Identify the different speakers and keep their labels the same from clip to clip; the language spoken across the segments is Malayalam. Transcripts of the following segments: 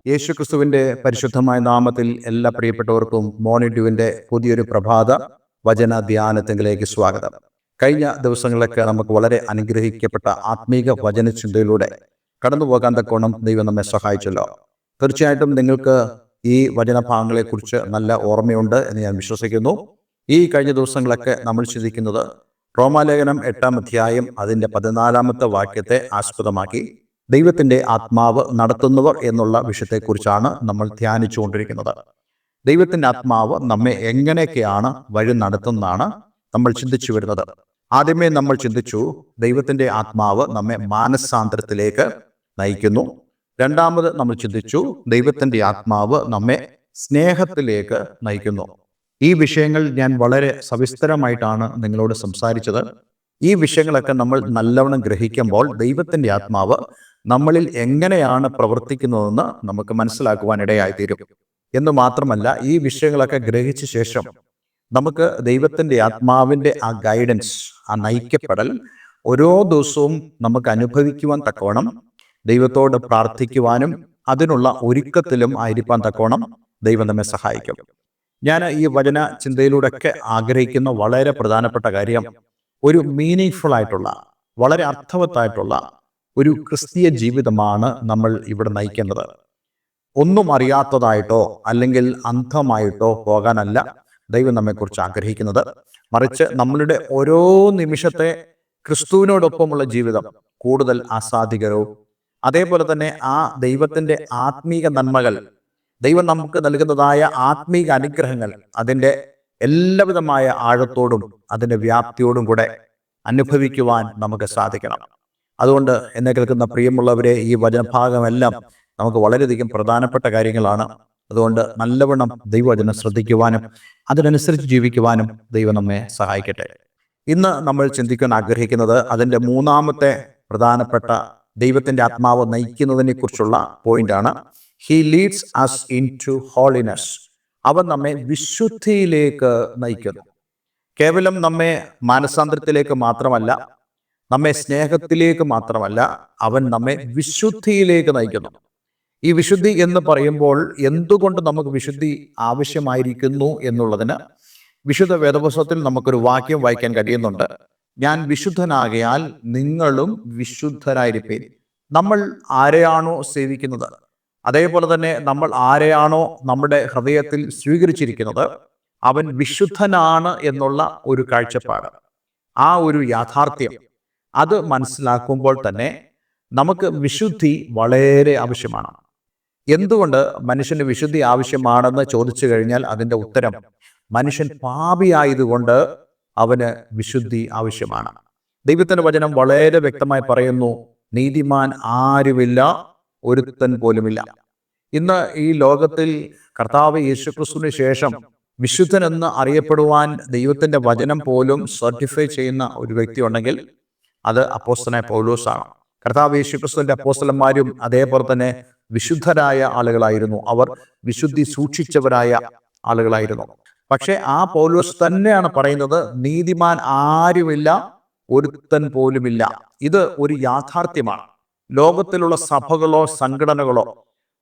Speaker 1: യേശുക്രിസ്തുവിന്റെ പരിശുദ്ധമായ നാമത്തിൽ എല്ലാ പ്രിയപ്പെട്ടവർക്കും മോർണിംഗ് ഡ്യൂവിന്റെ പുതിയൊരു പ്രഭാത വചന ധ്യാനത്തിലേക്ക് സ്വാഗതം. കഴിഞ്ഞ ദിവസങ്ങളിലൊക്കെ നമുക്ക് വളരെ അനുഗ്രഹിക്കപ്പെട്ട ആത്മീക വചന ചിന്തയിലൂടെ കടന്നു പോകാൻ തക്കോണം ദൈവം നമ്മെ സഹായിച്ചല്ലോ. തീർച്ചയായിട്ടും നിങ്ങൾക്ക് ഈ വചനഭാഗങ്ങളെക്കുറിച്ച് നല്ല ഓർമ്മയുണ്ട് എന്ന് ഞാൻ വിശ്വസിക്കുന്നു. ഈ കഴിഞ്ഞ ദിവസങ്ങളൊക്കെ നമ്മൾ ചിന്തിക്കുന്നത് റോമാലേഖനം 8-ാം അധ്യായം അതിൻ്റെ 14-ാമത്തെ വാക്യത്തെ ആസ്പദമാക്കി ദൈവത്തിൻ്റെ ആത്മാവ് നടത്തുന്നവർ എന്നുള്ള വിഷയത്തെക്കുറിച്ചാണ് നമ്മൾ ധ്യാനിച്ചുകൊണ്ടിരിക്കുന്നത്. ദൈവത്തിൻ്റെ ആത്മാവ് നമ്മെ എങ്ങനെയൊക്കെയാണ് വഴി നടത്തുന്നതാണ് നമ്മൾ ചിന്തിച്ചു വരുന്നത്. ആദ്യമേ നമ്മൾ ചിന്തിച്ചു ദൈവത്തിൻ്റെ ആത്മാവ് നമ്മെ മാനസാന്തരത്തിലേക്ക് നയിക്കുന്നു. രണ്ടാമത് നമ്മൾ ചിന്തിച്ചു ദൈവത്തിൻ്റെ ആത്മാവ് നമ്മെ സ്നേഹത്തിലേക്ക് നയിക്കുന്നു. ഈ വിഷയങ്ങൾ ഞാൻ വളരെ സവിസ്തരമായിട്ടാണ് നിങ്ങളോട് സംസാരിച്ചത്. ഈ വിഷയങ്ങളൊക്കെ നമ്മൾ നല്ലവണ്ണം ഗ്രഹിക്കുമ്പോൾ ദൈവത്തിൻ്റെ ആത്മാവ് നമ്മളിൽ എങ്ങനെയാണ് പ്രവർത്തിക്കുന്നതെന്ന് നമുക്ക് മനസ്സിലാക്കുവാനിടയായിത്തീരും എന്ന് മാത്രമല്ല, ഈ വിഷയങ്ങളൊക്കെ ഗ്രഹിച്ച ശേഷം നമുക്ക് ദൈവത്തിൻ്റെ ആത്മാവിൻ്റെ ആ ഗൈഡൻസ്, ആ നയിക്കപ്പെടൽ ഓരോ ദിവസവും നമുക്ക് അനുഭവിക്കുവാൻ തക്കവണ്ണം ദൈവത്തോട് പ്രാർത്ഥിക്കുവാനും അതിനുള്ള ഒരുക്കത്തിലും ആയിരിക്കാൻ തക്കവണ്ണം ദൈവം നമ്മെ സഹായിക്കും. ഞാൻ ഈ വചന ചിന്തയിലൂടെയൊക്കെ ആഗ്രഹിക്കുന്ന വളരെ പ്രധാനപ്പെട്ട കാര്യം, ഒരു മീനിങ്ഫുൾ ആയിട്ടുള്ള, വളരെ അർത്ഥവത്തായിട്ടുള്ള ഒരു ക്രിസ്തീയ ജീവിതമാണ് നമ്മൾ ഇവിടെ നയിക്കേണ്ടത്. ഒന്നും അറിയാത്തതായിട്ടോ അല്ലെങ്കിൽ അന്ധമായിട്ടോ പോകാനല്ല ദൈവം നമ്മെക്കുറിച്ച് ആഗ്രഹിക്കുന്നത്. മറിച്ച് നമ്മളുടെ ഓരോ നിമിഷത്തെ ക്രിസ്തുവിനോടൊപ്പമുള്ള ജീവിതം കൂടുതൽ ആസ്വാദികരവും അതേപോലെ തന്നെ ആ ദൈവത്തിൻ്റെ ആത്മീക നന്മകൾ, ദൈവം നമുക്ക് നൽകുന്നതായ ആത്മീക അനുഗ്രഹങ്ങൾ അതിൻ്റെ എല്ലാവിധമായ ആഴത്തോടും അതിൻ്റെ വ്യാപ്തിയോടും കൂടെ അനുഭവിക്കുവാൻ നമുക്ക് സാധിക്കണം. അതുകൊണ്ട് എന്നെ കേൾക്കുന്ന പ്രിയമുള്ളവരെ, ഈ വചനഭാഗമെല്ലാം നമുക്ക് വളരെയധികം പ്രധാനപ്പെട്ട കാര്യങ്ങളാണ്. അതുകൊണ്ട് നല്ലവണ്ണം ദൈവവചനം ശ്രദ്ധിക്കുവാനും അതിനനുസരിച്ച് ജീവിക്കുവാനും ദൈവം നമ്മെ സഹായിക്കട്ടെ. ഇന്ന് നമ്മൾ ചിന്തിക്കാൻ ആഗ്രഹിക്കുന്നത് അതിൻ്റെ മൂന്നാമത്തെ പ്രധാനപ്പെട്ട ദൈവത്തിൻ്റെ ആത്മാവ് നയിക്കുന്നതിനെ കുറിച്ചുള്ള പോയിന്റാണ്. He leads us into holiness. അവൻ നമ്മെ വിശുദ്ധിയിലേക്ക് നയിക്കുന്നു. കേവലം നമ്മെ മാനസാന്തരത്തിലേക്ക് മാത്രമല്ല, നമ്മെ സ്നേഹത്തിലേക്ക് മാത്രമല്ല, അവൻ നമ്മെ വിശുദ്ധിയിലേക്ക് നയിക്കുന്നു. ഈ വിശുദ്ധി എന്ന് പറയുമ്പോൾ എന്തുകൊണ്ട് നമുക്ക് വിശുദ്ധി ആവശ്യമായിരിക്കുന്നു എന്നുള്ളതിന് വിശുദ്ധ വേദപുസ്തകത്തിൽ നമുക്കൊരു വാക്യം വായിക്കാൻ കഴിയുന്നുണ്ട്. ഞാൻ വിശുദ്ധനാകയാൽ നിങ്ങളും വിശുദ്ധരായിരിപ്പീൻ. നമ്മൾ ആരെയാണോ സേവിക്കുന്നത്, അതേപോലെ തന്നെ നമ്മൾ ആരെയാണോ നമ്മുടെ ഹൃദയത്തിൽ സ്വീകരിച്ചിരിക്കുന്നത്, അവൻ വിശുദ്ധനാണ് എന്നുള്ള ഒരു കാഴ്ചപ്പാട്, ആ ഒരു യാഥാർത്ഥ്യം, അത് മനസ്സിലാക്കുമ്പോൾ തന്നെ നമുക്ക് വിശുദ്ധി വളരെ ആവശ്യമാണ്. എന്തുകൊണ്ട് മനുഷ്യന് വിശുദ്ധി ആവശ്യമാണെന്ന് ചോദിച്ചു കഴിഞ്ഞാൽ അതിൻ്റെ ഉത്തരം, മനുഷ്യൻ പാപിയായതുകൊണ്ട് അവന് വിശുദ്ധി ആവശ്യമാണ്. ദൈവത്തിൻ്റെ വചനം വളരെ വ്യക്തമായി പറയുന്നു, നീതിമാൻ ആരുമില്ല, ഒരുത്തൻ പോലുമില്ല. ഇന്ന് ഈ ലോകത്തിൽ കർത്താവ് യേശുക്രിസ്തുവിന് ശേഷം വിശുദ്ധൻ എന്ന് അറിയപ്പെടുവാൻ ദൈവത്തിൻ്റെ വചനം പോലും സർട്ടിഫൈ ചെയ്യുന്ന ഒരു വ്യക്തി ഉണ്ടെങ്കിൽ അത് അപ്പോസ്തലനായ പൗലോസാണ്. കർത്താവ് യേശുക്രിസ്തുവിന്റെ അപ്പോസ്തലന്മാരും അതേപോലെ തന്നെ വിശുദ്ധരായ ആളുകളായിരുന്നു. അവർ വിശുദ്ധി സൂക്ഷിച്ചവരായ ആളുകളായിരുന്നു. പക്ഷെ ആ പൗലോസ് തന്നെയാണ് പറയുന്നത്, നീതിമാൻ ആരുമില്ല, ഒരുത്തൻ പോലുമില്ല. ഇത് ഒരു യാഥാർത്ഥ്യമാണ്. ലോകത്തിലുള്ള സഭകളോ സംഘടനകളോ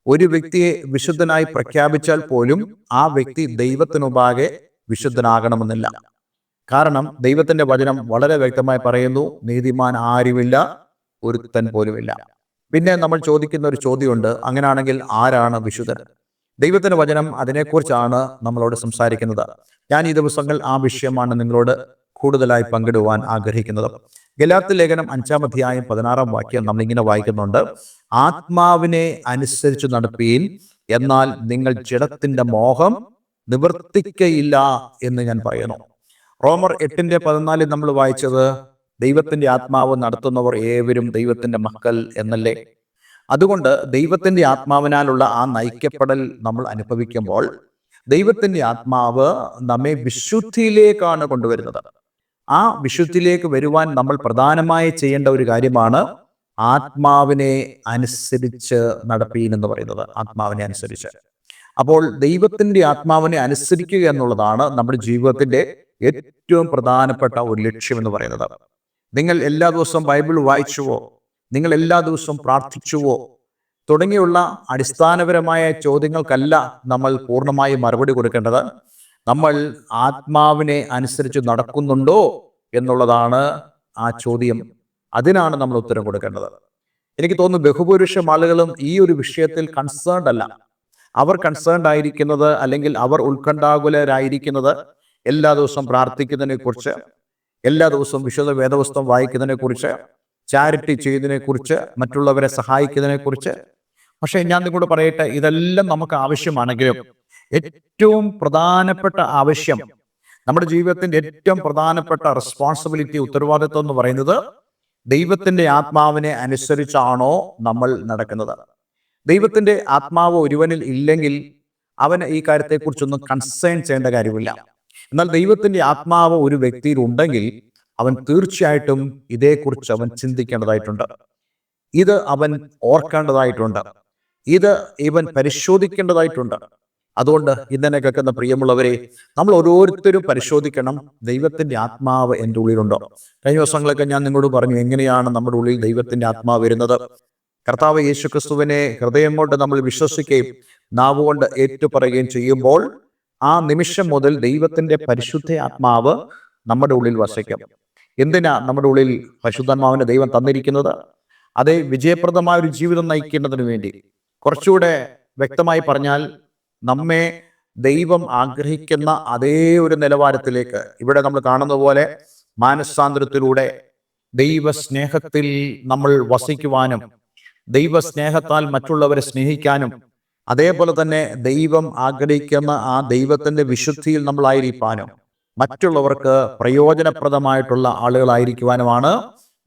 Speaker 1: ഒരു വ്യക്തിയെ വിശുദ്ധനായി പ്രഖ്യാപിച്ചാൽ പോലും ആ വ്യക്തി ദൈവത്തിനുപാകെ വിശുദ്ധനാകണമെന്നില്ല. കാരണം ദൈവത്തിന്റെ വചനം വളരെ വ്യക്തമായി പറയുന്നു, നീതിമാൻ ആരുമില്ല, ഒരുത്തൻ പോലുമില്ല. പിന്നെ നമ്മൾ ചോദിക്കുന്ന ഒരു ചോദ്യമുണ്ട്, അങ്ങനെയാണെങ്കിൽ ആരാണ് വിശുദ്ധൻ? ദൈവത്തിന്റെ വചനം അതിനെക്കുറിച്ചാണ് നമ്മളോട് സംസാരിക്കുന്നത്. ഞാൻ ഈ ദിവസങ്ങൾ ആ വിഷയമാണ് നിങ്ങളോട് കൂടുതലായി പങ്കിടുവാൻ ആഗ്രഹിക്കുന്നത്. ഗലാത്യ ലേഖനം 5-ാം അധ്യായം 16-ാം വാക്യം നമ്മളിങ്ങനെ വായിക്കുന്നുണ്ട്, ആത്മാവിനെ അനുസരിച്ച് നടപ്പീൻ, എന്നാൽ നിങ്ങൾ ജഡത്തിന്റെ മോഹം നിവർത്തിക്കയില്ല എന്ന് ഞാൻ പറയുന്നു. റോമർ 8-14 നമ്മൾ വായിച്ചത്, ദൈവത്തിന്റെ ആത്മാവ് നടത്തുന്നവർ ഏവരും ദൈവത്തിന്റെ മക്കൾ എന്നല്ലേ. അതുകൊണ്ട് ദൈവത്തിന്റെ ആത്മാവിനാലുള്ള ആ നയിക്കപ്പെടൽ നമ്മൾ അനുഭവിക്കുമ്പോൾ ദൈവത്തിന്റെ ആത്മാവ് നമ്മെ വിശുദ്ധിയിലേക്കാണ് കൊണ്ടുവരുന്നത്. ആ വിശുദ്ധിയിലേക്ക് വരുവാൻ നമ്മൾ പ്രധാനമായി ചെയ്യേണ്ട ഒരു കാര്യമാണ് ആത്മാവിനെ അനുസരിച്ച് നടപ്പീൻ എന്ന് പറയുന്നത്. ആത്മാവിനെ അനുസരിച്ച്. അപ്പോൾ ദൈവത്തിന്റെ ആത്മാവിനെ അനുസരിക്കുക എന്നുള്ളതാണ് നമ്മുടെ ജീവിതത്തിന്റെ ഏറ്റവും പ്രധാനപ്പെട്ട ഒരു ലക്ഷ്യം എന്ന് പറയുന്നത്. നിങ്ങൾ എല്ലാ ദിവസവും ബൈബിൾ വായിച്ചുവോ? നിങ്ങൾ എല്ലാ ദിവസവും പ്രാർത്ഥിച്ചുവോ? തുടങ്ങിയുള്ള അടിസ്ഥാനപരമായ ചോദ്യങ്ങൾക്കല്ല നമ്മൾ പൂർണ്ണമായും മറുപടി കൊടുക്കേണ്ടത്. നമ്മൾ ആത്മാവിനെ അനുസരിച്ച് നടക്കുന്നുണ്ടോ എന്നുള്ളതാണ് ആ ചോദ്യം. അതിനാണ് നമ്മൾ ഉത്തരം കൊടുക്കേണ്ടത്. എനിക്ക് തോന്നുന്നു ബഹുഭൂരിപക്ഷം ആളുകളും ഈ ഒരു വിഷയത്തിൽ കൺസേൺഡ് അല്ല. അവർ കൺസേൺഡ് ആയിരിക്കുന്നത്, അല്ലെങ്കിൽ അവർ ഉത്കണ്ഠാകുലരായിരിക്കുന്നത് എല്ലാ ദിവസവും പ്രാർത്ഥിക്കുന്നതിനെ കുറിച്ച്, എല്ലാ ദിവസവും വിശുദ്ധ വേദപുസ്തകം വായിക്കുന്നതിനെ കുറിച്ച്, ചാരിറ്റി ചെയ്യുന്നതിനെ കുറിച്ച്, മറ്റുള്ളവരെ സഹായിക്കുന്നതിനെ കുറിച്ച്. പക്ഷേ ഞാൻ നിങ്ങളോട് പറയട്ടെ, ഇതെല്ലാം നമുക്ക് ആവശ്യമാണെങ്കിലും ഏറ്റവും പ്രധാനപ്പെട്ട ആവശ്യം, നമ്മുടെ ജീവിതത്തിന്റെ ഏറ്റവും പ്രധാനപ്പെട്ട റെസ്പോൺസിബിലിറ്റി, ഉത്തരവാദിത്വം എന്ന് പറയുന്നത് ദൈവത്തിന്റെ ആത്മാവിനെ അനുസരിച്ചാണോ നമ്മൾ നടക്കുന്നത്. ദൈവത്തിന്റെ ആത്മാവ് ഒരുവനിൽ ഇല്ലെങ്കിൽ അവന് ഈ കാര്യത്തെക്കുറിച്ചൊന്നും കൺസേൺ ചെയ്യേണ്ട കാര്യമില്ല. എന്നാൽ ദൈവത്തിന്റെ ആത്മാവ് ഒരു വ്യക്തിയിൽ ഉണ്ടെങ്കിൽ അവൻ തീർച്ചയായിട്ടും ഇതേക്കുറിച്ച് അവൻ ചിന്തിക്കേണ്ടതായിട്ടുണ്ട്. ഇത് അവൻ ഓർക്കേണ്ടതായിട്ടുണ്ട്. ഇത് ഇവൻ പരിശോധിക്കേണ്ടതായിട്ടുണ്ട്. അതുകൊണ്ട് ഇന്നെ കേൾക്കുന്ന പ്രിയമുള്ളവരെ, നമ്മൾ ഓരോരുത്തരും പരിശോധിക്കണം, ദൈവത്തിന്റെ ആത്മാവ് എൻ്റെ ഉള്ളിലുണ്ടോ. കഴിഞ്ഞ ദിവസങ്ങളൊക്കെ ഞാൻ നിങ്ങളോട് പറഞ്ഞു എങ്ങനെയാണ് നമ്മുടെ ഉള്ളിൽ ദൈവത്തിന്റെ ആത്മാവ് വരുന്നത്. കർത്താവ് യേശുക്രിസ്തുവിനെ ഹൃദയം കൊണ്ട് നമ്മൾ വിശ്വസിക്കുകയും നാവുകൊണ്ട് ഏറ്റുപറയുകയും ചെയ്യുമ്പോൾ ആ നിമിഷം മുതൽ ദൈവത്തിന്റെ പരിശുദ്ധ ആത്മാവ് നമ്മുടെ ഉള്ളിൽ വസിക്കും. എന്തിനാ നമ്മുടെ ഉള്ളിൽ പരിശുദ്ധാത്മാവിനെ ദൈവം തന്നിരിക്കുന്നത്? അതേ വിജയപ്രദമായ ഒരു ജീവിതം നയിക്കേണ്ടതിന് വേണ്ടി. കുറച്ചുകൂടെ വ്യക്തമായി പറഞ്ഞാൽ, നമ്മെ ദൈവം ആഗ്രഹിക്കുന്ന അതേ ഒരു നിലവാരത്തിലേക്ക്, ഇവിടെ നമ്മൾ കാണുന്ന പോലെ മാനസാന്തരത്തിലൂടെ ദൈവസ്നേഹത്തിൽ നമ്മൾ വസിക്കുവാനും, ദൈവസ്നേഹത്താൽ മറ്റുള്ളവരെ സ്നേഹിക്കാനും, അതേപോലെ തന്നെ ദൈവം ആഗ്രഹിക്കുന്ന ആ ദൈവത്തിന്റെ വിശുദ്ധിയിൽ നമ്മളായിരിക്കാനും, മറ്റുള്ളവർക്ക് പ്രയോജനപ്രദമായിട്ടുള്ള ആളുകളായിരിക്കുവാനുമാണ്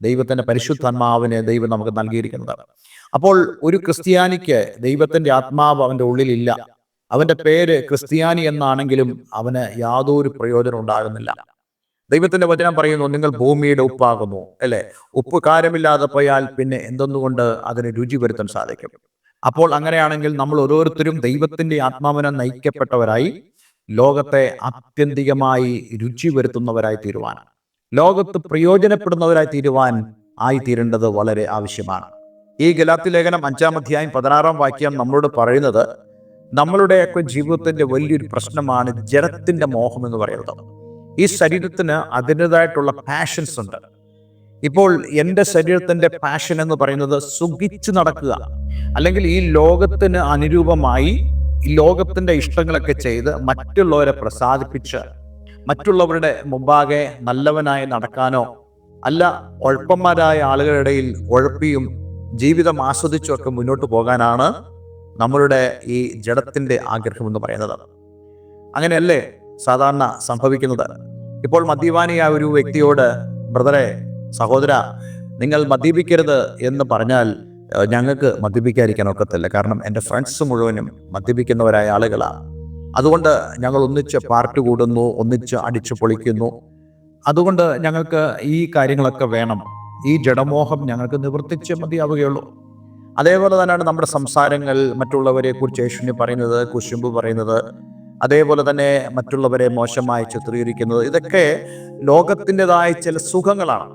Speaker 1: ദൈവത്തിന്റെ പരിശുദ്ധാത്മാവിനെ ദൈവം നമുക്ക് നൽകിയിരിക്കുന്നത്. അപ്പോൾ ഒരു ക്രിസ്ത്യാനിക്ക് ദൈവത്തിന്റെ ആത്മാവ് അവന്റെ ഉള്ളിലില്ല, അവന്റെ പേര് ക്രിസ്ത്യാനി എന്നാണെങ്കിലും അവന് യാതൊരു പ്രയോജനം ഉണ്ടാകുന്നില്ല. ദൈവത്തിന്റെ വചനം പറയുന്നു, നിങ്ങൾ ഭൂമിയുടെ ഉപ്പാകുന്നു, അല്ലെ? ഉപ്പ് കാരമില്ലാതെ പോയാൽ പിന്നെ എന്തൊന്നുകൊണ്ട് അതിന് രുചി വരുത്താൻ സാധിക്കും? അപ്പോൾ അങ്ങനെയാണെങ്കിൽ നമ്മൾ ഓരോരുത്തരും ദൈവത്തിന്റെ ആത്മാവിനെ നയിക്കപ്പെട്ടവരായി ലോകത്തെ ആത്യന്തികമായി രുചി വരുത്തുന്നവരായി തീരുവാൻ, ലോകത്ത് പ്രയോജനപ്പെടുന്നവരായി തീരേണ്ടത് വളരെ ആവശ്യമാണ്. ഈ ഗലാത്യ ലേഖനം 5-ാം അധ്യായം 16-ാം വാക്യം നമ്മളോട് പറയുന്നത്, നമ്മളുടെയൊക്കെ ജീവിതത്തിന്റെ വലിയൊരു പ്രശ്നമാണ് ജഡത്തിന്റെ മോഹം എന്ന് പറയുന്നത്. ഈ ശരീരത്തിന് അതിൻ്റെതായിട്ടുള്ള പാഷൻസ് ഉണ്ട്. ഇപ്പോൾ എൻ്റെ ശരീരത്തിന്റെ പാഷൻ എന്ന് പറയുന്നത് സുഖിച്ച് നടക്കുക, അല്ലെങ്കിൽ ഈ ലോകത്തിന് അനുരൂപമായി ഈ ലോകത്തിന്റെ ഇഷ്ടങ്ങളൊക്കെ ചെയ്ത് മറ്റുള്ളവരെ പ്രസാദിപ്പിച്ച് മറ്റുള്ളവരുടെ മുമ്പാകെ നല്ലവനായി നടക്കാനോ, അല്ല ഉഴപ്പന്മാരായ ആളുകളുടെ ഇടയിൽ ഉഴപ്പിയും ജീവിതം ആസ്വദിച്ചുമൊക്കെ മുന്നോട്ട് പോകാനാണ് നമ്മളുടെ ഈ ജഡത്തിന്റെ ആഗ്രഹം എന്ന് പറയുന്നത്. അങ്ങനെയല്ലേ സാധാരണ സംഭവിക്കുന്നത്? ഇപ്പോൾ മദ്യപാനിയായ ഒരു വ്യക്തിയോട്, ബ്രദറെ, സഹോദര, നിങ്ങൾ മദ്യപിക്കരുത് എന്ന് പറഞ്ഞാൽ ഞങ്ങൾക്ക് മദ്യപിക്കാതിരിക്കാൻ ഒക്കത്തില്ല. കാരണം എൻ്റെ ഫ്രണ്ട്സ് മുഴുവനും മദ്യപിക്കുന്നവരായ ആളുകളാണ്. അതുകൊണ്ട് ഞങ്ങൾ ഒന്നിച്ച് പാർട്ടി കൂടുന്നു, ഒന്നിച്ച് അടിച്ചു പൊളിക്കുന്നു. അതുകൊണ്ട് ഞങ്ങൾക്ക് ഈ കാര്യങ്ങളൊക്കെ വേണം. ഈ ജഡമോഹം ഞങ്ങൾക്ക് നിവർത്തിച്ച് മതിയാവുകയുള്ളൂ. അതേപോലെ തന്നെയാണ് നമ്മുടെ സംസാരങ്ങൾ, മറ്റുള്ളവരെ കുറിച്ച് ഏഷണി പറയുന്നത്, കുശുമ്പ് പറയുന്നത്, അതേപോലെ തന്നെ മറ്റുള്ളവരെ മോശമായി ചിത്രീകരിക്കുന്നത്. ഇതൊക്കെ ലോകത്തിൻ്റെതായ ചില സുഖങ്ങളാണ്.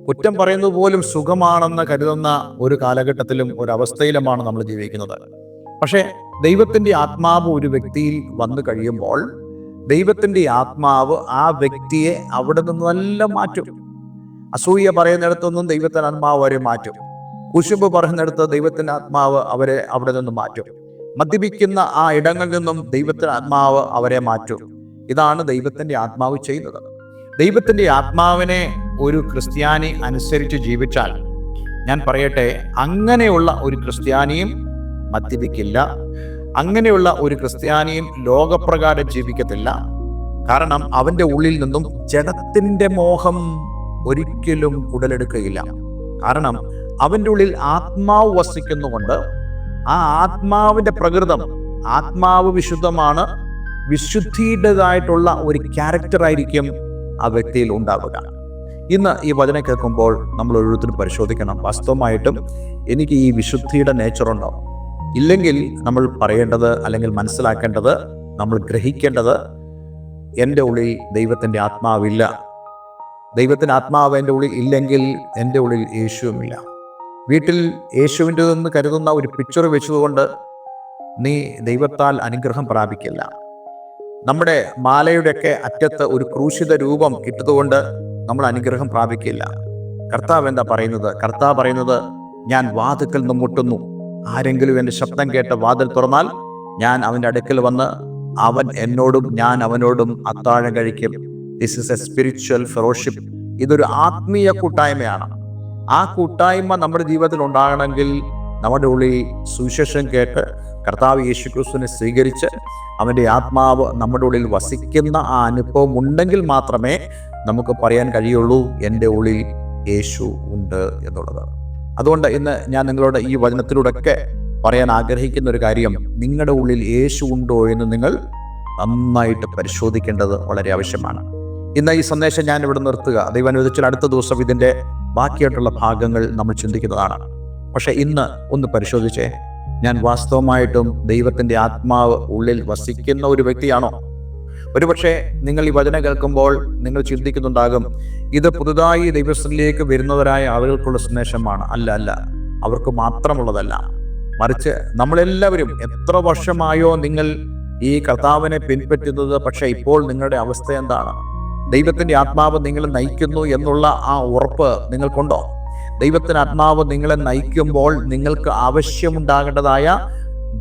Speaker 1: കുറ്റം പറയുന്നത് പോലും സുഖമാണെന്ന് കരുതുന്ന ഒരു കാലഘട്ടത്തിലും ഒരവസ്ഥയിലുമാണ് നമ്മൾ ജീവിക്കുന്നത്. പക്ഷേ ദൈവത്തിന്റെ ആത്മാവ് ഒരു വ്യക്തിയിൽ വന്നു കഴിയുമ്പോൾ ദൈവത്തിന്റെ ആത്മാവ് ആ വ്യക്തിയെ അവിടെ നിന്നെല്ലാം മാറ്റും. അസൂയ പറയുന്നിടത്തൊന്നും ദൈവത്തിന്റെ ആത്മാവ് അവരെ മാറ്റും. കുശുമ്പ് പറയുന്നിടത്ത് ദൈവത്തിന്റെ ആത്മാവ് അവരെ അവിടെ നിന്ന് മാറ്റും. മദ്യപിക്കുന്ന ആ ഇടങ്ങളിൽ നിന്നും ദൈവത്തിന്റെ ആത്മാവ് അവരെ മാറ്റും. ഇതാണ് ദൈവത്തിന്റെ ആത്മാവ് ചെയ്യുന്നത്. ദൈവത്തിന്റെ ആത്മാവിനെ ഒരു ക്രിസ്ത്യാനി അനുസരിച്ച് ജീവിച്ചാൽ, ഞാൻ പറയട്ടെ, അങ്ങനെയുള്ള ഒരു ക്രിസ്ത്യാനിയും മദ്യപിക്കില്ല, അങ്ങനെയുള്ള ഒരു ക്രിസ്ത്യാനിയും ലോകപ്രകാരം ജീവിക്കത്തില്ല. കാരണം അവന്റെ ഉള്ളിൽ നിന്നും ജഡത്തിന്റെ മോഹം ഒരിക്കലും ഉടലെടുക്കുകയില്ല. കാരണം അവന്റെ ഉള്ളിൽ ആത്മാവ് വസിക്കുന്നുകൊണ്ട് ആ ആത്മാവിന്റെ പ്രകൃതം, ആത്മാവ് വിശുദ്ധമാണ്, വിശുദ്ധിയുടേതായിട്ടുള്ള ഒരു ക്യാരക്ടറായിരിക്കും ആ വ്യക്തിയിൽ ഉണ്ടാവുക. ഇന്ന് ഈ വചനം കേൾക്കുമ്പോൾ നമ്മൾ ഓരോരുത്തരും പരിശോധിക്കണം, വാസ്തവമായിട്ടും എനിക്ക് ഈ വിശുദ്ധിയുടെ നേച്ചറുണ്ടോ? ഇല്ലെങ്കിൽ നമ്മൾ പറയേണ്ടത്, അല്ലെങ്കിൽ മനസ്സിലാക്കേണ്ടത്, നമ്മൾ ഗ്രഹിക്കേണ്ടത്, എൻ്റെ ഉള്ളിൽ ദൈവത്തിൻ്റെ ആത്മാവില്ല. ദൈവത്തിൻ്റെ ആത്മാവ് എൻ്റെ ഉള്ളിൽ ഇല്ലെങ്കിൽ എൻ്റെ ഉള്ളിൽ യേശുവുമില്ല. വീട്ടിൽ യേശുവിൻ്റെതെന്ന് കരുതുന്ന ഒരു പിക്ചർ വെച്ചതുകൊണ്ട് നീ ദൈവത്താൽ അനുഗ്രഹം പ്രാപിക്കില്ല. നമ്മുടെ മാലയുടെയൊക്കെ അറ്റത്ത് ഒരു ക്രൂശിത രൂപം ഇട്ടതുകൊണ്ട് നമ്മൾ അനുഗ്രഹം പ്രാപിക്കില്ല. കർത്താവ് എന്താ പറയുന്നത്? കർത്താവ് പറയുന്നത്, ഞാൻ വാതിൽക്കൽ നിന്ന് മുട്ടുന്നു, ആരെങ്കിലും എൻ്റെ ശബ്ദം കേട്ട് വാതിൽ തുറന്നാൽ ഞാൻ അവൻ്റെ അടുക്കൽ വന്ന് അവൻ എന്നോടും ഞാൻ അവനോടും അത്താഴം കഴിക്കും. This is A spiritual fellowship. ഇതൊരു ആത്മീയ കൂട്ടായ്മയാണ്. ആ കൂട്ടായ്മ നമ്മുടെ ജീവിതത്തിൽ ഉണ്ടാകണമെങ്കിൽ നമ്മുടെ ഉള്ളിൽ സുവിശേഷം കേട്ട് കർത്താവ് യേശുക്രിസ്തുവിനെ സ്വീകരിച്ച് അവൻ്റെ ആത്മാവ് നമ്മുടെ ഉള്ളിൽ വസിക്കുന്ന ആ അനുഭവം ഉണ്ടെങ്കിൽ മാത്രമേ നമുക്ക് പറയാൻ കഴിയുള്ളൂ എൻ്റെ ഉള്ളിൽ യേശു ഉണ്ട് എന്നുള്ളത്. അതുകൊണ്ട് ഇന്ന് ഞാൻ നിങ്ങളോട് ഈ വചനത്തിലൂടെയൊക്കെ പറയാൻ ആഗ്രഹിക്കുന്ന ഒരു കാര്യം, നിങ്ങളുടെ ഉള്ളിൽ യേശു ഉണ്ടോ എന്ന് നിങ്ങൾ നന്നായിട്ട് പരിശോധിക്കേണ്ടത് വളരെ ആവശ്യമാണ്. ഇന്ന് ഈ സന്ദേശം ഞാൻ ഇവിടെ നിർത്തുക. ദൈവം അനുവദിച്ചാൽ അടുത്ത ദിവസം ഇതിൻ്റെ ബാക്കിയായിട്ടുള്ള ഭാഗങ്ങൾ നമ്മൾ ചിന്തിക്കുന്നതാണ്. പക്ഷെ ഇന്ന് ഒന്ന് പരിശോധിച്ചേ, ഞാൻ വാസ്തവമായിട്ടും ദൈവത്തിൻ്റെ ആത്മാവ് ഉള്ളിൽ വസിക്കുന്ന ഒരു വ്യക്തിയാണോ? ഒരുപക്ഷെ നിങ്ങൾ ഈ വചനം കേൾക്കുമ്പോൾ നിങ്ങൾ ചിന്തിക്കുന്നുണ്ടാകും, ഇത് പുതുതായി ദൈവസ്ഥലിലേക്ക് വരുന്നവരായ ആളുകൾക്കുള്ള സന്ദേശമാണ്. അല്ല, അവർക്ക് മാത്രമുള്ളതല്ല. മറിച്ച് നമ്മളെല്ലാവരും എത്ര വർഷമായോ നിങ്ങൾ ഈ കർത്താവിനെ പിൻപറ്റുന്നത്, പക്ഷെ ഇപ്പോൾ നിങ്ങളുടെ അവസ്ഥ എന്താണ്? ദൈവത്തിൻ്റെ ആത്മാവ് നിങ്ങളെ നയിക്കുന്നു എന്നുള്ള ആ ഉറപ്പ് നിങ്ങൾക്കുണ്ടോ? ദൈവത്തിൻ്റെ ആത്മാവ് നിങ്ങളെ നയിക്കുമ്പോൾ നിങ്ങൾക്ക് ആവശ്യമുണ്ടാകേണ്ടതായ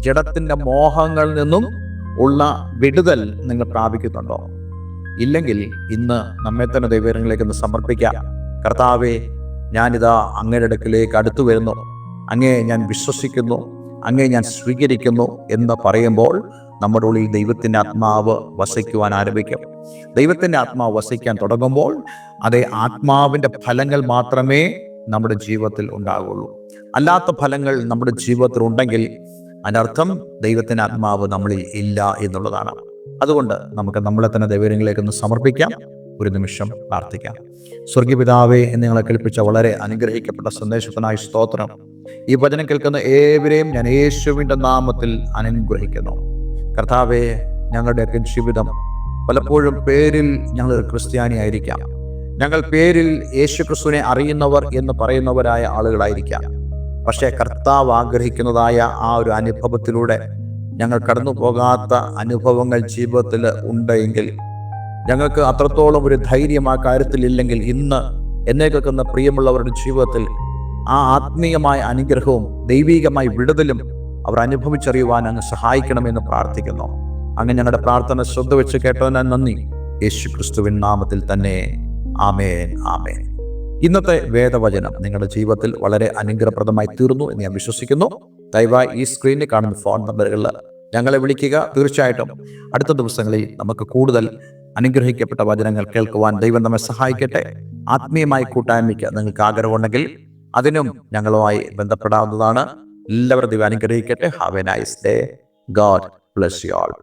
Speaker 1: ജഡത്തിൻ്റെ മോഹങ്ങളിൽ നിന്നും ഉള്ള വിടുതൽ നിങ്ങൾ പ്രാപിക്കുന്നുണ്ടോ? ഇല്ലെങ്കിൽ ഇന്ന് നമ്മെ തന്നെ ദൈവങ്ങളിലേക്ക് ഒന്ന് സമർപ്പിക്കാം. കർത്താവേ, ഞാനിതാ അങ്ങയുടെ അടുക്കിലേക്ക് അടുത്തു വരുന്നു, അങ്ങയെ ഞാൻ വിശ്വസിക്കുന്നു, അങ്ങയെ ഞാൻ സ്വീകരിക്കുന്നു എന്ന് പറയുമ്പോൾ നമ്മുടെ ഉള്ളിൽ ദൈവത്തിൻ്റെ ആത്മാവ് വസിക്കുവാൻ ആരംഭിക്കും. ദൈവത്തിൻ്റെ ആത്മാവ് വസിക്കാൻ തുടങ്ങുമ്പോൾ അതേ ആത്മാവിൻ്റെ ഫലങ്ങൾ മാത്രമേ നമ്മുടെ ജീവിതത്തിൽ ഉണ്ടാകുള്ളൂ. അല്ലാത്ത ഫലങ്ങൾ നമ്മുടെ ജീവിതത്തിൽ ഉണ്ടെങ്കിൽ അതിനർത്ഥം ദൈവത്തിൻ്റെ ആത്മാവ് നമ്മളിൽ ഇല്ല എന്നുള്ളതാണ്. അതുകൊണ്ട് നമുക്ക് നമ്മളെ തന്നെ ദൈവങ്ങളിലേക്ക് ഒന്ന് സമർപ്പിക്കാം. ഒരു നിമിഷം പ്രാർത്ഥിക്കാം. സ്വർഗീയപിതാവേ, എന്ന് ഞങ്ങളെ കേൾപ്പിച്ച വളരെ അനുഗ്രഹിക്കപ്പെട്ട സന്ദേശത്തിനായി സ്തോത്രം. ഈ വചനം കേൾക്കുന്ന ഏവരെയും ഞാൻ യേശുവിൻ്റെ നാമത്തിൽ അനുഗ്രഹിക്കുന്നു. കർത്താവേ, ഞങ്ങളുടെയൊക്കെ ജീവിതം പലപ്പോഴും പേരിൽ ഞങ്ങൾ ക്രിസ്ത്യാനി ആയിരിക്കാം, ഞങ്ങൾ പേരിൽ യേശു ക്രിസ്തുവിനെ അറിയുന്നവർ എന്ന് പറയുന്നവരായ ആളുകളായിരിക്കാം. പക്ഷേ കർത്താവ് ആഗ്രഹിക്കുന്നതായ ആ ഒരു അനുഭവത്തിലൂടെ ഞങ്ങൾ കടന്നു പോകാത്ത അനുഭവങ്ങൾ ജീവിതത്തിൽ ഉണ്ടെങ്കിൽ, ഞങ്ങൾക്ക് അത്രത്തോളം ഒരു ധൈര്യം ആ കാര്യത്തിലില്ലെങ്കിൽ, ഇന്ന് എന്നെ കേൾക്കുന്ന പ്രിയമുള്ളവരുടെ ജീവിതത്തിൽ ആ ആത്മീയമായ അനുഗ്രഹവും ദൈവീകമായ വിടുതലും അവർ അനുഭവിച്ചറിയുവാൻ അങ്ങ് സഹായിക്കണമെന്ന് പ്രാർത്ഥിക്കുന്നു. അങ്ങ് ഞങ്ങളുടെ പ്രാർത്ഥന ശ്രദ്ധ വെച്ച് കേട്ടതിന് നന്ദി. യേശു ക്രിസ്തുവിൻ നാമത്തിൽ തന്നെ ആമേൻ, ആമേൻ. ഇന്നത്തെ വേദവചനം നിങ്ങളുടെ ജീവിതത്തിൽ വളരെ അനുഗ്രഹപ്രദമായി തീർന്നു എന്ന് ഞാൻ വിശ്വസിക്കുന്നു. ദയവായി ഈ സ്ക്രീനിൽ കാണുന്ന ഫോൺ നമ്പറുകളിൽ ഞങ്ങളെ വിളിക്കുക. തീർച്ചയായിട്ടും അടുത്ത ദിവസങ്ങളിൽ നമുക്ക് കൂടുതൽ അനുഗ്രഹിക്കപ്പെട്ട വചനങ്ങൾ കേൾക്കുവാൻ ദൈവം നമ്മെ സഹായിക്കട്ടെ. ആത്മീയമായ കൂട്ടായ്മയ്ക്ക് നിങ്ങൾക്ക് ആഗ്രഹമുണ്ടെങ്കിൽ അതിനും ഞങ്ങളുമായി ബന്ധപ്പെടാവുന്നതാണ്. എല്ലാവരും ദൈവം അനുഗ്രഹിക്കട്ടെ. Have A nice day. God bless you all.